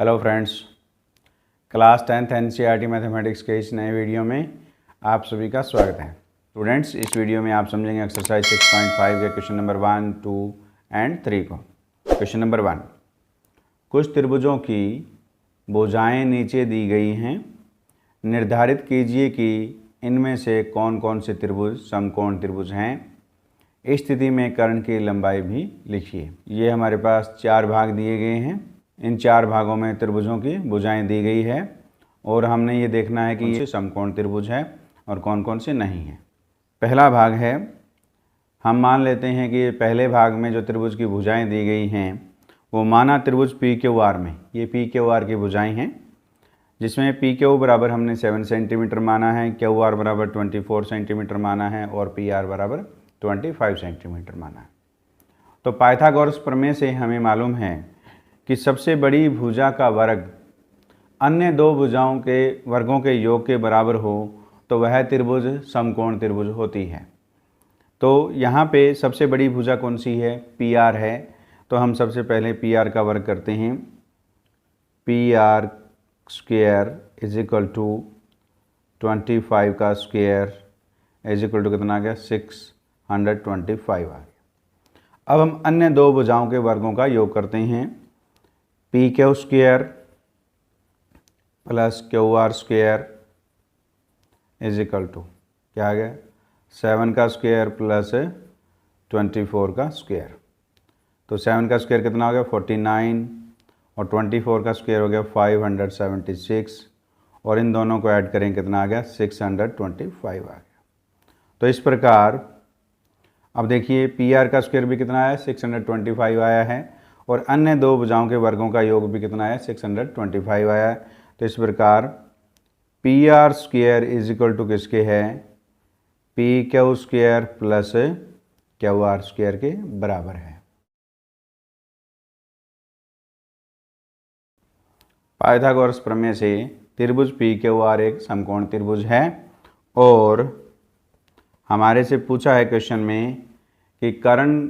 Hello friends, class 10th NCERT mathematics के इस नए वीडियो में आप सभी का स्वागत है। स्टूडेंट्स, इस वीडियो में आप समझेंगे एक्सरसाइज 6.5 के क्वेश्चन नंबर 1, 2 एंड 3 को। क्वेश्चन नंबर 1, कुछ त्रिभुजों की भुजाएं नीचे दी गई हैं। निर्धारित कीजिए कि इनमें से कौन कौन से त्रिभुज समकोण त्रिभुज हैं। इस स्थिति में कर्ण की लंबाई भी लिखिए। ये हमारे पास 4 भाग दिए गए हैं। इन 4 भागों में त्रिभुजों की भुजाएं दी गई है और हमने ये देखना है कि ये समकोण त्रिभुज है और कौन कौन से नहीं है। पहला भाग है, हम मान लेते हैं कि पहले भाग में जो त्रिभुज की भुजाएं दी गई हैं वो माना त्रिभुज पी क्यू आर में, ये पी क्यू आर की भुजाएं हैं, जिसमें पी क्यू बराबर हमने 7 सेंटीमीटर माना है, क्यू आर बराबर 24 सेंटीमीटर माना है और पी आर बराबर 25 सेंटीमीटर माना है। तो पाइथागोरस प्रमेय से हमें मालूम है कि सबसे बड़ी भुजा का वर्ग अन्य 2 भुजाओं के वर्गों के योग के बराबर हो तो वह त्रिभुज समकोण त्रिभुज होती है। तो यहाँ पे सबसे बड़ी भुजा कौन सी है? पी आर है। तो हम सबसे पहले पी आर का वर्ग करते हैं। P R square is equal to 25 का स्क्वायर इज इक्वल टू कितना आ गया? 625 आ गया। अब हम अन्य 2 भुजाओं के वर्गों का योग करते हैं। P Q square plus Q R square is equal to क्या आ गया? 7 का स्क्वायर प्लस 24 का स्क्वायर। तो 7 का स्क्वायर कितना हो गया? 49 और 24 का स्क्वायर हो गया 576 और इन दोनों को ऐड करें कितना आ गया? 625 आ गया। तो इस प्रकार अब देखिए पी आर का स्क्वायर भी कितना आया? 625 आया है और अन्य 2 भुजाओं के वर्गों का योग भी कितना है? 625 आया है। तो इस प्रकार P R square is equal to किसके है? P Q square plus Q R square के बराबर है। पाइथागोरस प्रमेय से त्रिभुज पी क्यू आर एक समकोण त्रिभुज है और हमारे से पूछा है क्वेश्चन में कि कर्ण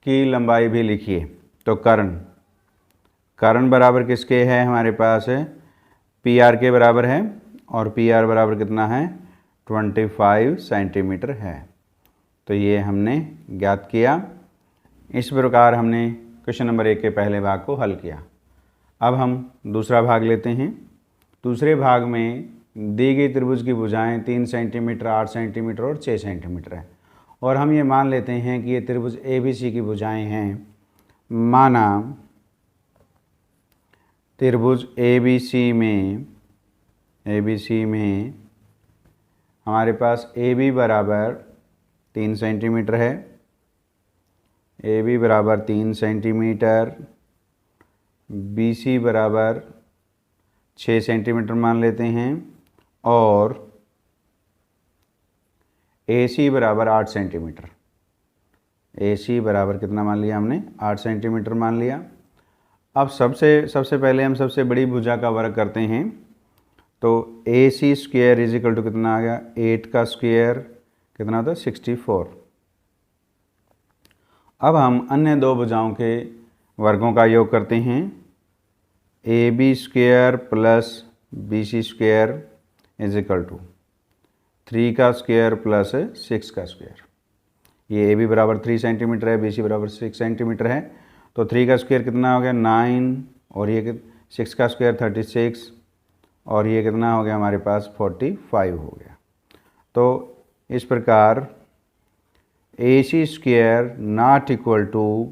की लंबाई भी लिखिए। तो कर्ण बराबर किसके है? हमारे पास पी आर के बराबर है और पी आर बराबर कितना है? 25 सेंटीमीटर है। तो ये हमने ज्ञात किया। इस प्रकार हमने क्वेश्चन नंबर 1 के पहले भाग को हल किया। अब हम दूसरा भाग लेते हैं। दूसरे भाग में दी गई त्रिभुज की भुजाएं 3 सेंटीमीटर, 8 सेंटीमीटर और 6 सेंटीमीटर है और हम ये मान लेते हैं कि ये त्रिभुज ए बी सी की भुजाएं हैं। माना त्रिभुज ए बी सी में हमारे पास ए बी बराबर 3 सेंटीमीटर है, ए बी बराबर 3 सेंटीमीटर, बी सी बराबर 6 सेंटीमीटर मान लेते हैं और ए सी बराबर 8 सेंटीमीटर। ए सी बराबर कितना मान लिया हमने? 8 सेंटीमीटर मान लिया। अब सबसे पहले हम सबसे बड़ी भुजा का वर्ग करते हैं। तो ए C square is equal to कितना आ गया? 8 का स्क्वायर कितना होता है? 64। अब हम अन्य 2 भुजाओं के वर्गों का योग करते हैं। A B square plus B C square is equal to 3 का स्क्वायर प्लस 6 का स्क्वायर। ये ए बी बराबर 3 सेंटीमीटर है, बी सी बराबर 6 सेंटीमीटर है। तो 3 का स्क्वायर कितना हो गया? 9 और ये 6 का स्क्वायर 36 और ये कितना हो गया हमारे पास? 45 हो गया। तो इस प्रकार A C square not equal to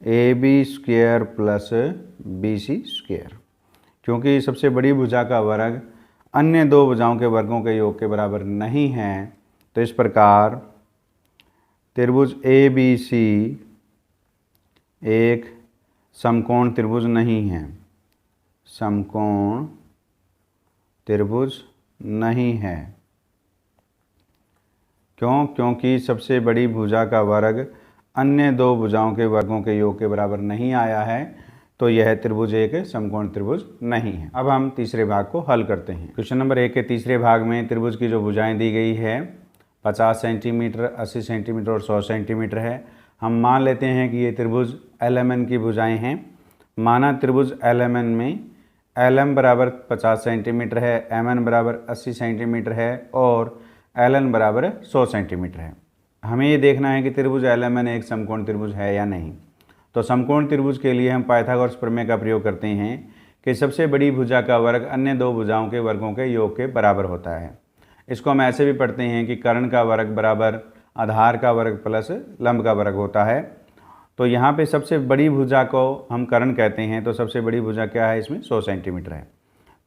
A B square plus B C square, क्योंकि सबसे बड़ी भुजा का वर्ग अन्य 2 भुजाओं के वर्गों के योग के बराबर नहीं है। तो इस प्रकार त्रिभुज ए बी सी एक समकोण त्रिभुज नहीं है, समकोण त्रिभुज नहीं है। क्यों? क्योंकि सबसे बड़ी भुजा का वर्ग अन्य 2 भुजाओं के वर्गों के योग के बराबर नहीं आया है, तो यह त्रिभुज एक समकोण त्रिभुज नहीं है। अब हम तीसरे भाग को हल करते हैं। क्वेश्चन नंबर 1 के तीसरे भाग में त्रिभुज की जो भुजाएं दी गई है 50 सेंटीमीटर, 80 सेंटीमीटर और 100 सेंटीमीटर है। हम मान लेते हैं कि ये त्रिभुज LMN की भुजाएं हैं। माना त्रिभुज LMN में एल एम बराबर 50 सेंटीमीटर है, एम एन बराबर 80 सेंटीमीटर है और एल एन बराबर 100 सेंटीमीटर है। हमें ये देखना है कि त्रिभुज एल एम एन एक समकोण त्रिभुज है या नहीं। तो समकोण त्रिभुज के लिए हम पाइथागोरस प्रमेय का प्रयोग करते हैं कि सबसे बड़ी भुजा का वर्ग अन्य दो भुजाओं के वर्गों के योग के बराबर होता है। इसको हम ऐसे भी पढ़ते हैं कि कर्ण का वर्ग बराबर आधार का वर्ग प्लस लंब का वर्ग होता है। तो यहाँ पे सबसे बड़ी भुजा को हम कर्ण कहते हैं, तो सबसे बड़ी भुजा क्या है, इसमें 100 सेंटीमीटर है।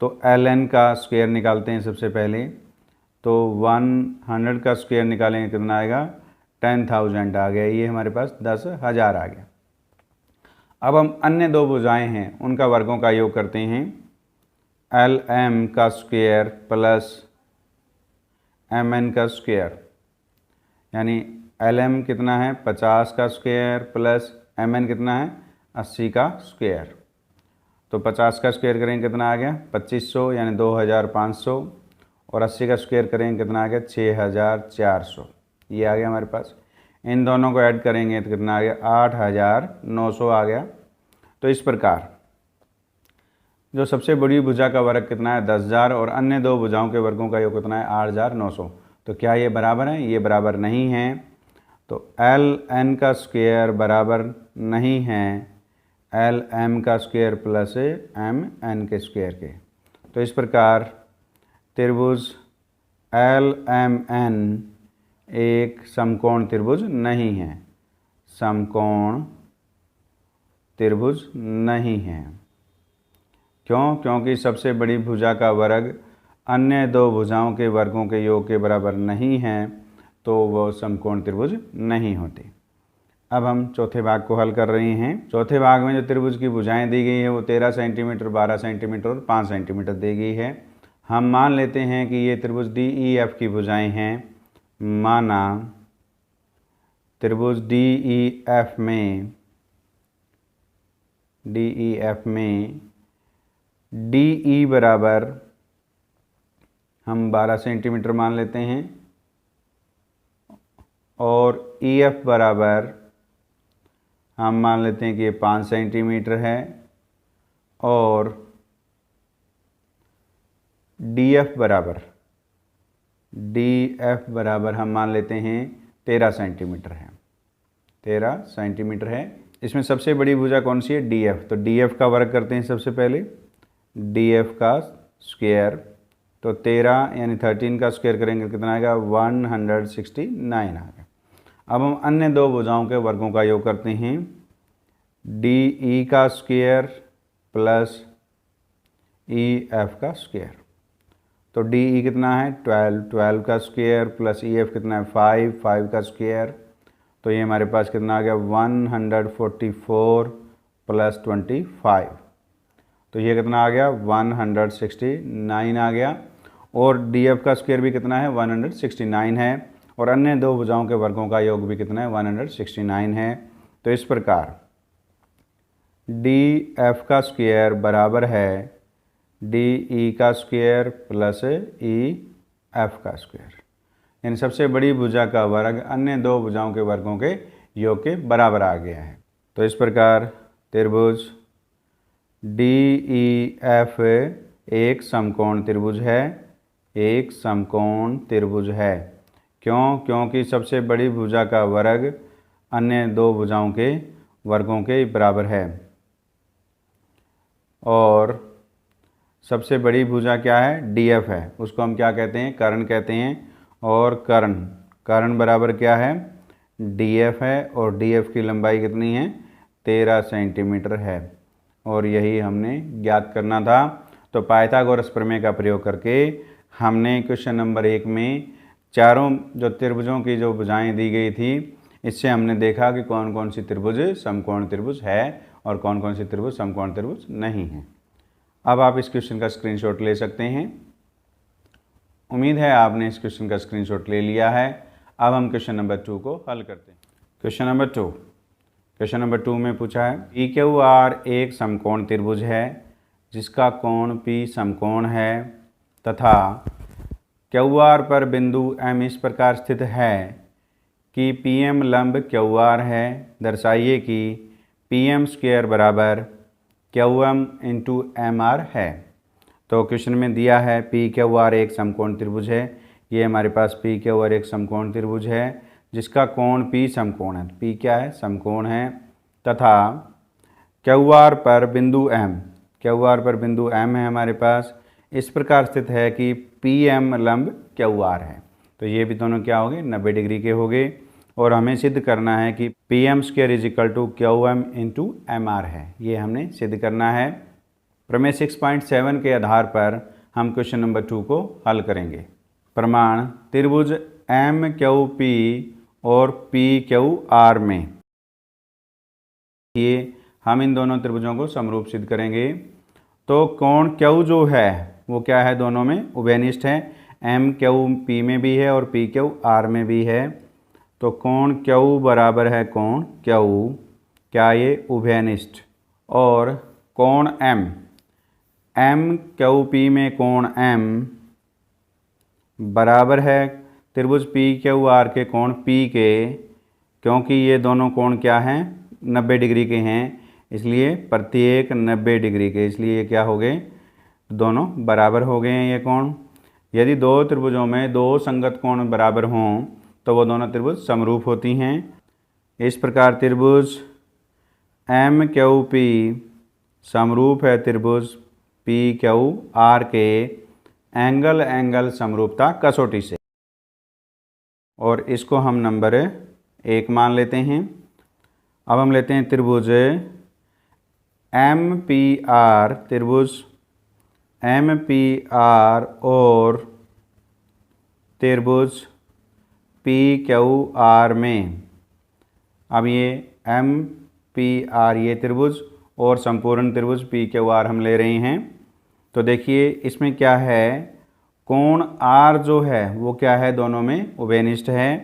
तो एल एन का स्क्वायर निकालते हैं सबसे पहले। तो 100 का स्क्वायर निकालेंगे कितना आएगा, 10,000 आ गया, ये हमारे पास 10,000 आ गया। अब हम अन्य दो भुजाएं हैं उनका वर्गों का योग करते हैं। एल एम का स्क्वायर प्लस एम एन का स्क्वायर, यानी एल एम कितना है 50 का स्क्वायर प्लस एम एन कितना है 80 का स्क्वायर। तो 50 का स्क्वायर करेंगे कितना आ गया 2500 यानी 2500 और 80 का स्क्वायर करेंगे कितना आ गया 6400, ये आ गया हमारे पास। इन दोनों को ऐड करेंगे तो कितना आ गया 8900 आ गया। तो इस प्रकार जो सबसे बड़ी भुजा का वर्ग कितना है 10,000 और अन्य दो भुजाओं के वर्गों का योग कितना है 8,900। तो क्या ये बराबर है, ये बराबर नहीं है। तो एल एन का स्क्वायर बराबर नहीं है एल एम का स्क्वायर प्लस एम एन के स्क्वायर के। तो इस प्रकार त्रिभुज एल एम एन एक समकोण त्रिभुज नहीं है, समकोण त्रिभुज नहीं है। क्यों? क्योंकि सबसे बड़ी भुजा का वर्ग अन्य दो भुजाओं के वर्गों के योग के बराबर नहीं है, तो वो समकोण त्रिभुज नहीं होती। अब हम चौथे भाग को हल कर रहे हैं। चौथे भाग में जो त्रिभुज की भुजाएं दी गई है वो 13 सेंटीमीटर, 12 सेंटीमीटर और 5 सेंटीमीटर दी गई है। हम मान लेते हैं कि ये त्रिभुज डी ई एफ की भुजाएं हैं। माना त्रिभुज डी ई एफ में डी ई बराबर हम 12 सेंटीमीटर मान लेते हैं और ई एफ बराबर हम मान लेते हैं कि ये 5 सेंटीमीटर है और डी एफ बराबर हम मान लेते हैं 13 सेंटीमीटर है, 13 सेंटीमीटर है। इसमें सबसे बड़ी भुजा कौन सी है डी एफ। तो डी एफ का वर्ग करते हैं सबसे पहले, डी एफ का स्क्वायर। तो 13 यानी 13 का स्क्वायर करेंगे कितना आएगा 169 आ गया। अब हम अन्य दो भुजाओं के वर्गों का योग करते हैं। डी ई का स्क्वायर प्लस ई एफ का स्क्वायर। तो डी ई कितना है 12 का स्क्वायर प्लस ई एफ कितना है 5 का स्क्वायर। तो ये हमारे पास कितना आ गया 144 प्लस 25। तो ये कितना आ गया 169 आ गया। और डी एफ का स्क्वायर भी कितना है 169 है और अन्य दो भुजाओं के वर्गों का योग भी कितना है 169 है। तो इस प्रकार डी एफ का स्क्वायर बराबर है डी ई का स्क्वायर प्लस ई एफ का स्क्वायर, यानी सबसे बड़ी भुजा का वर्ग अन्य दो भुजाओं के वर्गों के योग के बराबर आ गया है। तो इस प्रकार त्रिभुज डी ई एफ एक समकोण त्रिभुज है, एक समकोण त्रिभुज है। क्यों? क्योंकि सबसे बड़ी भुजा का वर्ग अन्य दो भुजाओं के वर्गों के बराबर है और सबसे बड़ी भुजा क्या है डी एफ है, उसको हम क्या कहते हैं कर्ण कहते हैं। और कर्ण बराबर क्या है डी एफ है और डी एफ की लंबाई कितनी है 13 सेंटीमीटर है और यही हमने ज्ञात करना था। तो पाइथागोरस प्रमेय का प्रयोग करके हमने क्वेश्चन नंबर 1 में चारों जो त्रिभुजों की जो भुजाएं दी गई थी, इससे हमने देखा कि कौन कौन सी त्रिभुज समकोण त्रिभुज है और कौन कौन सी त्रिभुज समकोण त्रिभुज नहीं है। अब आप इस क्वेश्चन का स्क्रीनशॉट ले सकते हैं। उम्मीद है आपने इस क्वेश्चन का स्क्रीनशॉट ले लिया है। अब हम क्वेश्चन नंबर 2 को हल करते हैं। क्वेश्चन नंबर 2 में पूछा है पी क्यू आर एक समकोण त्रिभुज है जिसका कोण पी समकोण है तथा क्यू आर पर बिंदु एम इस प्रकार स्थित है कि पी एम लंब क्यू आर है। दर्शाइए कि पी एम स्क्वायर बराबर Q M into M R है। तो क्वेश्चन में दिया है पी क्यू आर एक समकोण त्रिभुज है। ये हमारे पास पी क्यू आर एक समकोण त्रिभुज है जिसका कोण पी समकोण है। पी क्या है? समकोण है। तथा क्यू आर पर बिंदु एम, क्यू आर पर बिंदु एम है हमारे पास, इस प्रकार स्थित है कि पी एम लंब क्यू आर है। तो ये भी दोनों क्या हो गए? 90 डिग्री के हो गए। और हमें सिद्ध करना है कि P M square is equal to Q M into M R है। ये हमने सिद्ध करना है। प्रमेय 6.7 के आधार पर हम क्वेश्चन नंबर 2 को हल करेंगे। प्रमाण त्रिभुज एम क्यू पी और पी क्यू आर में ये हम इन दोनों त्रिभुजों को समरूप सिद्ध करेंगे। तो कोण क्यू जो है वो क्या है? दोनों में उभयनिष्ठ है। एम क्यू पी में भी है और पी क्यू आर में भी है। तो कोण क्यू बराबर है कोण क्यू, क्या ये? उभयनिष्ठ। और कोण एम, एम क्यू पी में कोण एम बराबर है त्रिभुज पी क्यू आर के कोण पी के, क्योंकि ये दोनों कोण क्या हैं? 90 डिग्री के हैं, इसलिए प्रत्येक 90 डिग्री के, इसलिए ये क्या हो गए? दोनों बराबर हो गए हैं ये कोण। यदि दो त्रिभुजों में दो संगत कोण बराबर हों तो वो दोनों त्रिभुज समरूप होती हैं। इस प्रकार त्रिभुज एम क्यू पी समरूप है त्रिभुज पी क्यू आर के एंगल एंगल समरूपता कसौटी से। और इसको हम नंबर 1 मान लेते हैं। अब हम लेते हैं त्रिभुज एम पी आर, त्रिभुज एम पी आर और त्रिभुज पी क्यू आर में। अब ये एम पी आर ये त्रिभुज और संपूर्ण त्रिभुज पी क्यू आर हम ले रहे हैं। तो देखिए इसमें क्या है? कोण आर जो है वो क्या है? दोनों में उभयनिष्ठ है।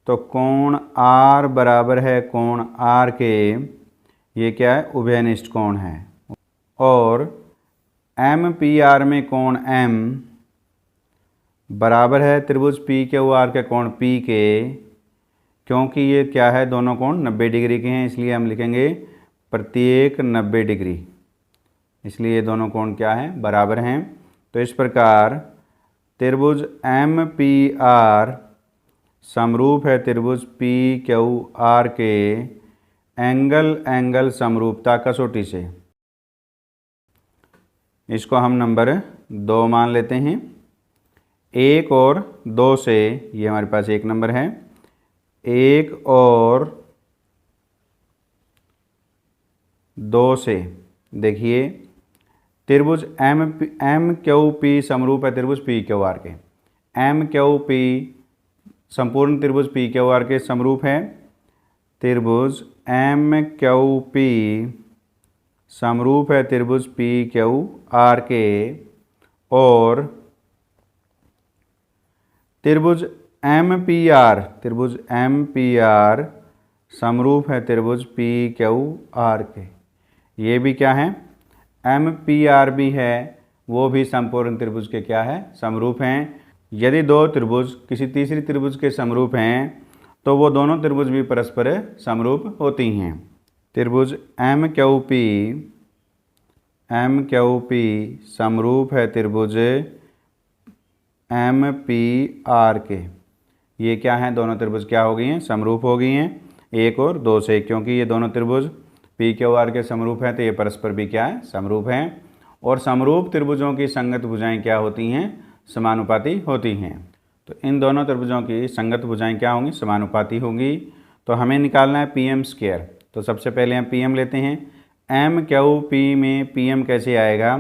तो कोण आर बराबर है कोण आर के, ये क्या है? उभयनिष्ठ कोण है। और एम पी आर में कोण एम बराबर है त्रिभुज पी क्यू आर के कोण पी के, क्योंकि ये क्या है? दोनों कोण 90 डिग्री के हैं, इसलिए हम लिखेंगे प्रत्येक 90 डिग्री, इसलिए ये दोनों कोण क्या हैं? बराबर हैं। तो इस प्रकार त्रिभुज एम पी आर समरूप है त्रिभुज पी क्यू आर के एंगल एंगल समरूपता कसौटी से। इसको हम नंबर 2 मान लेते हैं। 1 और 2 से ये हमारे पास 1 नंबर है। 1 और 2 से देखिए त्रिभुज एम क्यू पी समरूप है त्रिभुज पी क्यू आर के। एम क्यू पी संपूर्ण त्रिभुज पी क्यू आर के समरूप है। त्रिभुज एम क्यू पी समरूप है त्रिभुज पी क्यू आर के और त्रिभुज एम पी आर, त्रिभुज एम पी आर समरूप है त्रिभुज पी क्यू आर के। ये भी क्या है? एम पी आर भी है, वो भी संपूर्ण त्रिभुज के क्या है? समरूप हैं। यदि दो त्रिभुज किसी तीसरी त्रिभुज के समरूप हैं तो वो दोनों त्रिभुज भी परस्पर समरूप होती हैं। त्रिभुज एम क्यू पी समरूप है त्रिभुज एम पी आर के। ये क्या है? दोनों त्रिभुज क्या हो गई हैं? समरूप हो गई हैं 1 और 2 से, क्योंकि ये दोनों त्रिभुज पी क्यू आर के समरूप हैं तो ये परस्पर भी क्या है? समरूप हैं। और समरूप त्रिभुजों की संगत भुजाएं क्या होती हैं? समानुपाती होती हैं। तो इन दोनों त्रिभुजों की संगत भुजाएं क्या होंगी? समानुपाती होंगी। तो हमें निकालना है पी एम स्क्वायर। तो सबसे पहले हम पी एम लेते हैं। एम क्यू पी में पी एम कैसे आएगा?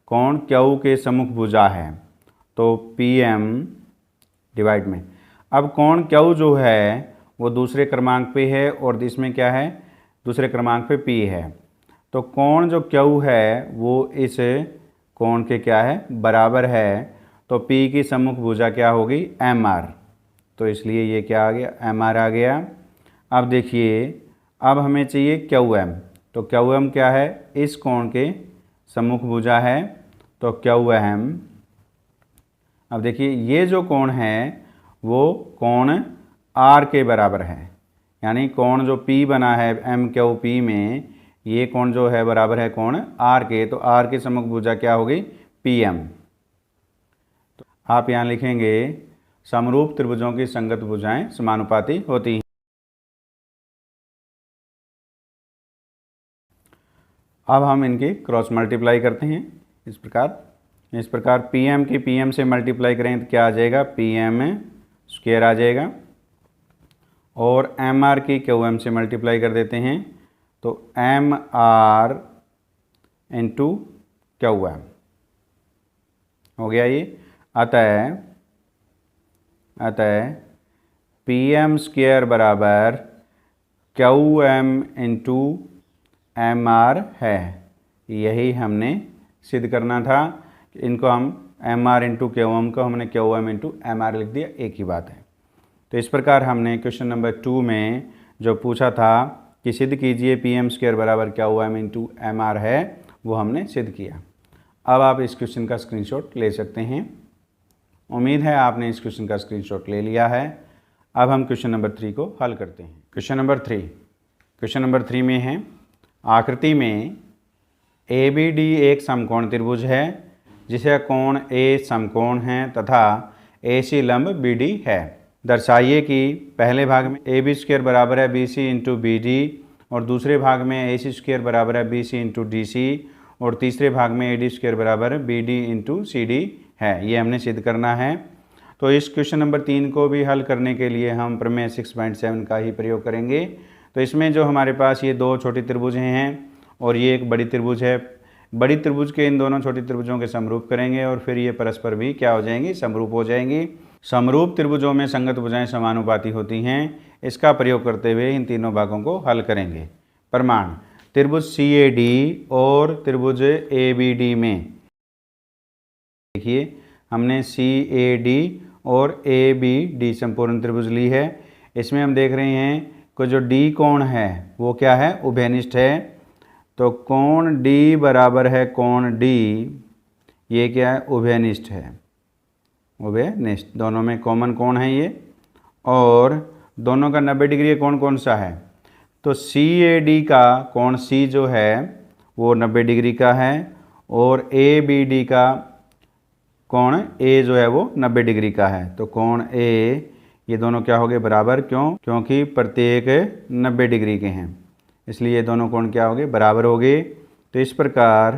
कोण क्यू के सम्मुख भुजा है तो पी एम डिवाइड में। अब कोण क्यू जो है वो दूसरे क्रमांक पे है और इसमें क्या है? दूसरे क्रमांक पे पी है। तो कोण जो क्यू है वो इस कोण के क्या है? बराबर है। तो पी की सम्मुख भुजा क्या होगी? M R. तो इसलिए ये क्या आ गया? एम आर आ गया। अब देखिए अब हमें चाहिए क्यू एम। तो क्यू एम क्या है? इस कोण के सम्मुख भुजा है तो क्यू एम। अब देखिए ये जो कोण है वो कोण आर के बराबर है, यानी कोण जो P बना है एम क्यू पी में ये कोण जो है बराबर है कोण आर के, तो आर की सम्मुख भुजा क्या होगी पी एम। तो आप यहाँ लिखेंगे समरूप त्रिभुजों की संगत भुजाएं समानुपाती होती हैं। अब हम इनकी क्रॉस मल्टीप्लाई करते हैं इस प्रकार पी एम की पी एम से मल्टीप्लाई करें तो क्या आ जाएगा पी एम स्क्वायर आ जाएगा, और एम आर की क्यू एम से मल्टीप्लाई कर देते हैं तो M R into Q M हो गया ये। अतः पी एम स्क्वायर बराबर Q M into M R है। यही हमने सिद्ध करना था। इनको हम M R into Q M को हमने Q M into M R लिख दिया, एक ही बात है। तो इस प्रकार हमने क्वेश्चन नंबर 2 में जो पूछा था कि सिद्ध कीजिए पी एम स्क्वायर बराबर Q M into M R है, वो हमने सिद्ध किया। अब आप इस क्वेश्चन का स्क्रीनशॉट ले सकते हैं। उम्मीद है आपने इस क्वेश्चन का स्क्रीनशॉट ले लिया है। अब हम क्वेश्चन नंबर 3 को हल करते हैं। क्वेश्चन नंबर 3 में है, आकृति में ए बी डी एक समकोण त्रिभुज है जिसे कोण ए समकोण है तथा ए सी लंब बी डी है। दर्शाइए कि पहले भाग में ए बी स्क्वायर बराबर है B C into B D, और दूसरे भाग में ए सी स्क्वायर बराबर है B C into D C, और तीसरे भाग में ए डी स्क्वायर बराबर है B D into C D है। ये हमने सिद्ध करना है। तो इस क्वेश्चन नंबर 3 को भी हल करने के लिए हम प्रमेय 6.7 का ही प्रयोग करेंगे। तो इसमें जो हमारे पास ये दो छोटी त्रिभुज हैं और ये एक बड़ी त्रिभुज है, बड़ी त्रिभुज के इन दोनों छोटी त्रिभुजों के समरूप करेंगे और फिर ये परस्पर भी क्या हो जाएंगी, समरूप हो जाएंगी। समरूप त्रिभुजों में संगत भुजाएं समानुपाती होती हैं। इसका प्रयोग करते हुए इन तीनों भागों को हल करेंगे। प्रमाण, त्रिभुज सी ए डी और त्रिभुज ए बी डी में देखिए हमने सी ए डी और ए बी डी संपूर्ण त्रिभुज ली है। इसमें हम देख रहे हैं कि जो डी कोण है वो क्या है, उभयनिष्ठ है। तो कोण डी बराबर है कोण डी, ये क्या है, उभयनिष्ठ है। उभयनिष्ठ, दोनों में कॉमन कोण है ये, और दोनों का 90 डिग्री कोण कौन सा है, तो सी ए डी का कोण सी जो है वो 90 डिग्री का है, और ए बी डी का कोण ए जो है वो 90 डिग्री का है। तो कोण ए, ये दोनों क्या हो गए, बराबर। क्योंकि प्रत्येक 90 डिग्री के हैं, इसलिए ये दोनों कोण क्या हो गए, बराबर हो गए। तो इस प्रकार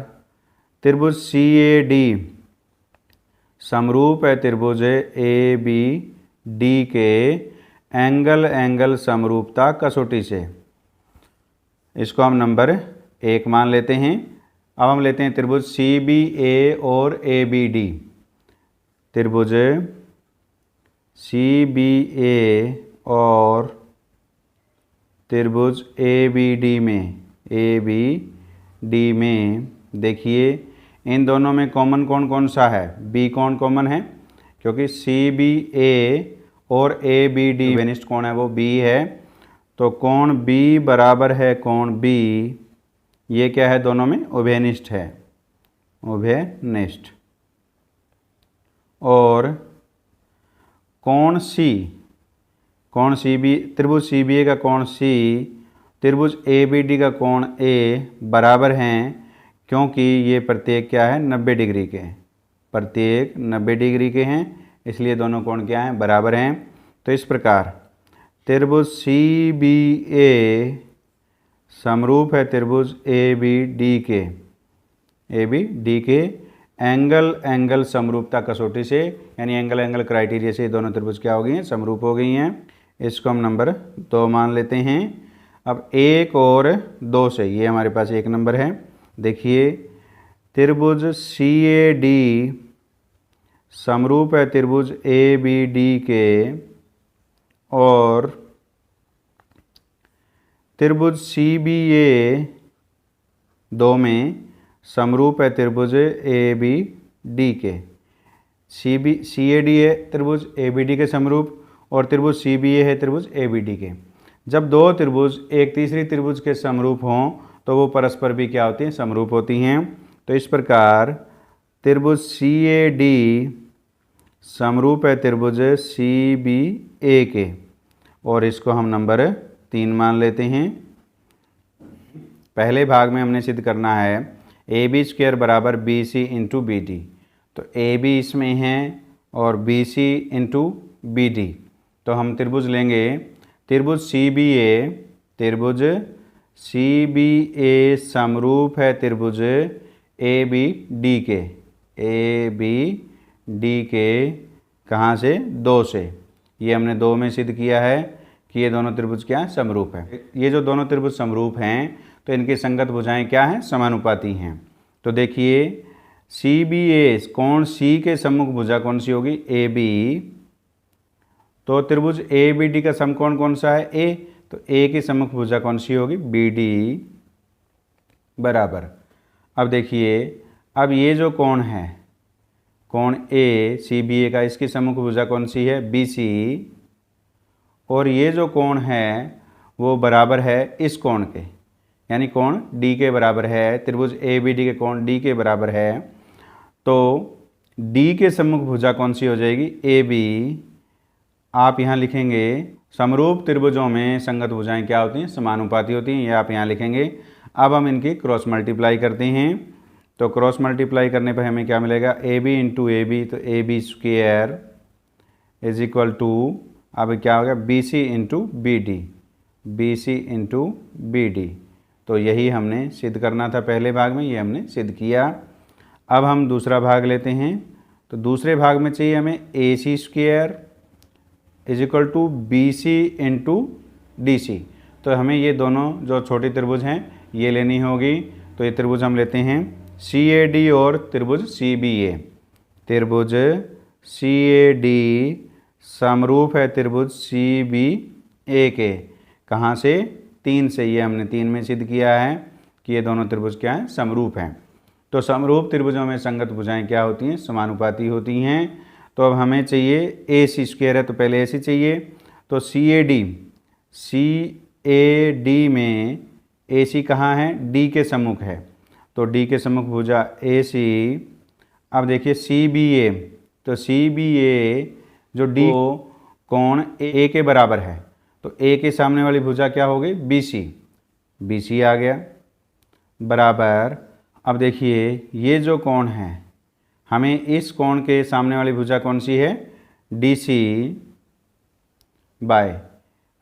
त्रिभुज सी ए डी समरूप है त्रिभुज ए बी डी के एंगल समरूपता कसौटी से। इसको हम नंबर 1 मान लेते हैं। अब हम लेते हैं त्रिभुज सी बी ए और ए बी डी। त्रिभुज सी बी ए और त्रिभुज ए बी डी में देखिए इन दोनों में कॉमन कोण कौन सा है, बी कोण कॉमन है, क्योंकि सी बी ए और ए बी डी उभयनिष्ठ कोण है वो बी है। तो कोण बी बराबर है कोण बी, ये क्या है, दोनों में उभयनिष्ठ है, उभयनिष्ठ। और कोण सी बी, त्रिभुज सी बी ए का कोण सी, त्रिभुज ए बी डी का कोण ए बराबर हैं, क्योंकि ये प्रत्येक क्या है, 90 डिग्री के हैं, प्रत्येक 90 डिग्री के हैं, इसलिए दोनों कोण क्या हैं, बराबर हैं। तो इस प्रकार त्रिभुज सी बी ए समरूप है त्रिभुज ए बी डी के एंगल समरूपता कसौटी से, यानी एंगल क्राइटेरिया से ये दोनों त्रिभुज क्या हो गई हैं, समरूप हो गई हैं। इसको हम नंबर 2 मान लेते हैं। अब 1 और 2 से, ये हमारे पास 1 नंबर है। देखिए त्रिभुज सी ए डी समरूप है त्रिभुज ए बी डी के, और त्रिभुज सी बी ए 2 में समरूप है त्रिभुज ए बी डी के। सी ए डी है त्रिभुज ए बी डी के समरूप, और त्रिभुज सी बी ए है त्रिभुज ए बी डी के। जब दो त्रिभुज एक तीसरी त्रिभुज के समरूप हों तो वो परस्पर भी क्या होती हैं, समरूप होती हैं। तो इस प्रकार त्रिभुज सी ए डी समरूप है त्रिभुज सी बी ए के, और इसको हम नंबर 3 मान लेते हैं। पहले भाग में हमने सिद्ध करना है ए बी स्क्वायर बराबर B C into B D. तो ए बी इसमें है और B C into B D. तो हम त्रिभुज लेंगे, त्रिभुज सी बी ए, त्रिभुज सी बी ए समरूप है त्रिभुज ए बी डी के, ए बी डी के कहाँ से, 2 से। ये हमने 2 में सिद्ध किया है कि ये दोनों त्रिभुज क्या है, समरूप है। ये जो दोनों त्रिभुज समरूप हैं तो इनकी संगत भुजाएं क्या हैं, समानुपाती हैं। तो देखिए सी बी ए, कोण सी के सम्मुख भुजा कौन सी होगी, ए बी। तो त्रिभुज ए बी डी का समकोण कौन सा है, ए। तो ए की सम्मुख भुजा कौन सी होगी, बी डी बराबर। अब देखिए अब ये जो कोण है, कोण ए सी बी ए का, इसकी सम्मुख भुजा कौन सी है, बी सी। और ये जो कोण है वो बराबर है इस कोण के, यानी कोण डी के बराबर है। त्रिभुज ए बी डी के कोण डी के बराबर है। तो डी के सम्मुख भुजा कौन सी हो जाएगी, ए बी। आप यहाँ लिखेंगे समरूप त्रिभुजों में संगत भुजाएं क्या होती हैं, समानुपाती होती हैं। ये आप यहाँ लिखेंगे। अब हम इनकी क्रॉस मल्टीप्लाई करते हैं। तो क्रॉस मल्टीप्लाई करने पर हमें क्या मिलेगा, A B into A B. तो A B square is equal to, अब क्या हो गया, B C into B D, B C into B D. तो यही हमने सिद्ध करना था पहले भाग में, ये हमने सिद्ध किया। अब हम दूसरा भाग लेते हैं। तो दूसरे भाग में चाहिए हमें A C square is equal to B C into D C. तो हमें ये दोनों जो छोटी त्रिभुज हैं ये लेनी होगी। तो ये त्रिभुज हम लेते हैं सी ए डी और त्रिभुज सी बी ए। त्रिभुज सी ए डी समरूप है त्रिभुज सी बी ए के, कहाँ से, 3 से। ये हमने 3 में सिद्ध किया है कि ये दोनों त्रिभुज क्या हैं, समरूप हैं। तो समरूप त्रिभुजों में संगत भुजाएं क्या होती हैं, समानुपाती होती हैं। तो अब हमें चाहिए ए सी स्क्वायर है, तो पहले ए सी चाहिए। तो सी ए डी में ए सी कहाँ है, डी के सम्मुख है। तो डी के सम्मुख भुजा ए सी। अब देखिए सी बी ए, तो सी बी ए जो डी कोण ए के बराबर है, तो ए के सामने वाली भुजा क्या हो गई, बी सी। बी सी आ गया बराबर। अब देखिए ये जो कोण है, हमें इस कोण के सामने वाली भुजा कौन सी है, डी सी बाय।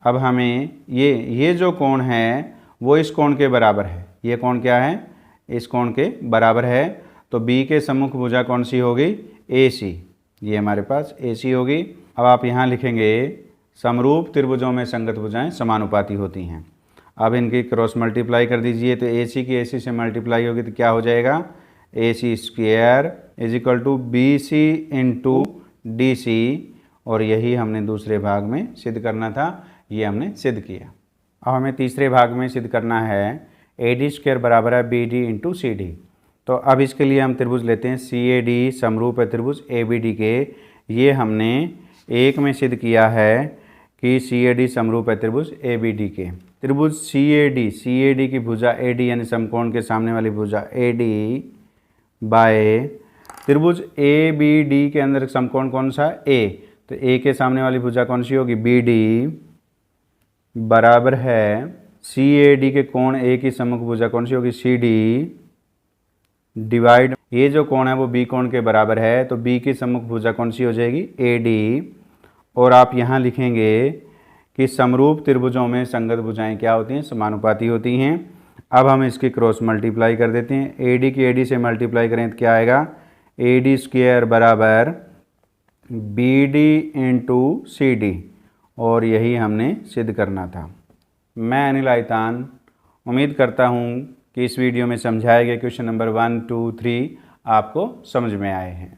अब हमें ये जो कोण है वो इस कोण के बराबर है। ये कोण क्या है, इस कोण के बराबर है। तो बी के सम्मुख भुजा कौन सी होगी, ए सी। ये हमारे पास ए सी होगी। अब आप यहाँ लिखेंगे समरूप त्रिभुजों में संगत भुजाएं समानुपाती होती हैं। अब इनकी क्रॉस मल्टीप्लाई कर दीजिए। तो ए सी की ए सी से मल्टीप्लाई होगी तो क्या हो जाएगा, A C square is equal to B C into D C. और यही हमने दूसरे भाग में सिद्ध करना था, ये हमने सिद्ध किया। अब हमें तीसरे भाग में सिद्ध करना है ए डी स्क्वायर बराबर है B D into C D. तो अब इसके लिए हम त्रिभुज लेते हैं सी ए डी समरूप है त्रिभुज ए बी डी के। ये हमने 1 में सिद्ध किया है कि सी ए डी समरूप है त्रिभुज ए बी डी के। त्रिभुज सी ए डी की भुजा ए डी यानी समकोण के सामने वाली भुजा ए डी बाय त्रिभुज ए बी डी के अंदर समकोण कौन सा, ए। तो ए के सामने वाली भुजा कौन सी होगी, बी डी बराबर है सी ए डी के कोण ए की सम्मुख भुजा कौन सी होगी, सी डी डिवाइड, ये जो कोण है वो बी कोण के बराबर है। तो बी की सम्मुख भुजा कौन सी हो जाएगी, ए डी। और आप यहाँ लिखेंगे कि समरूप त्रिभुजों में संगत भुजाएं क्या होती हैं, समानुपाती होती हैं। अब हम इसकी क्रॉस मल्टीप्लाई कर देते हैं। ए डी की ए डी से मल्टीप्लाई करें तो क्या आएगा, ए डी स्क्वायर बराबर B D into C D. और यही हमने सिद्ध करना था। मैं अनिल आयतान उम्मीद करता हूँ कि इस वीडियो में समझाए गए क्वेश्चन नंबर 1, 2, 3 आपको समझ में आए हैं।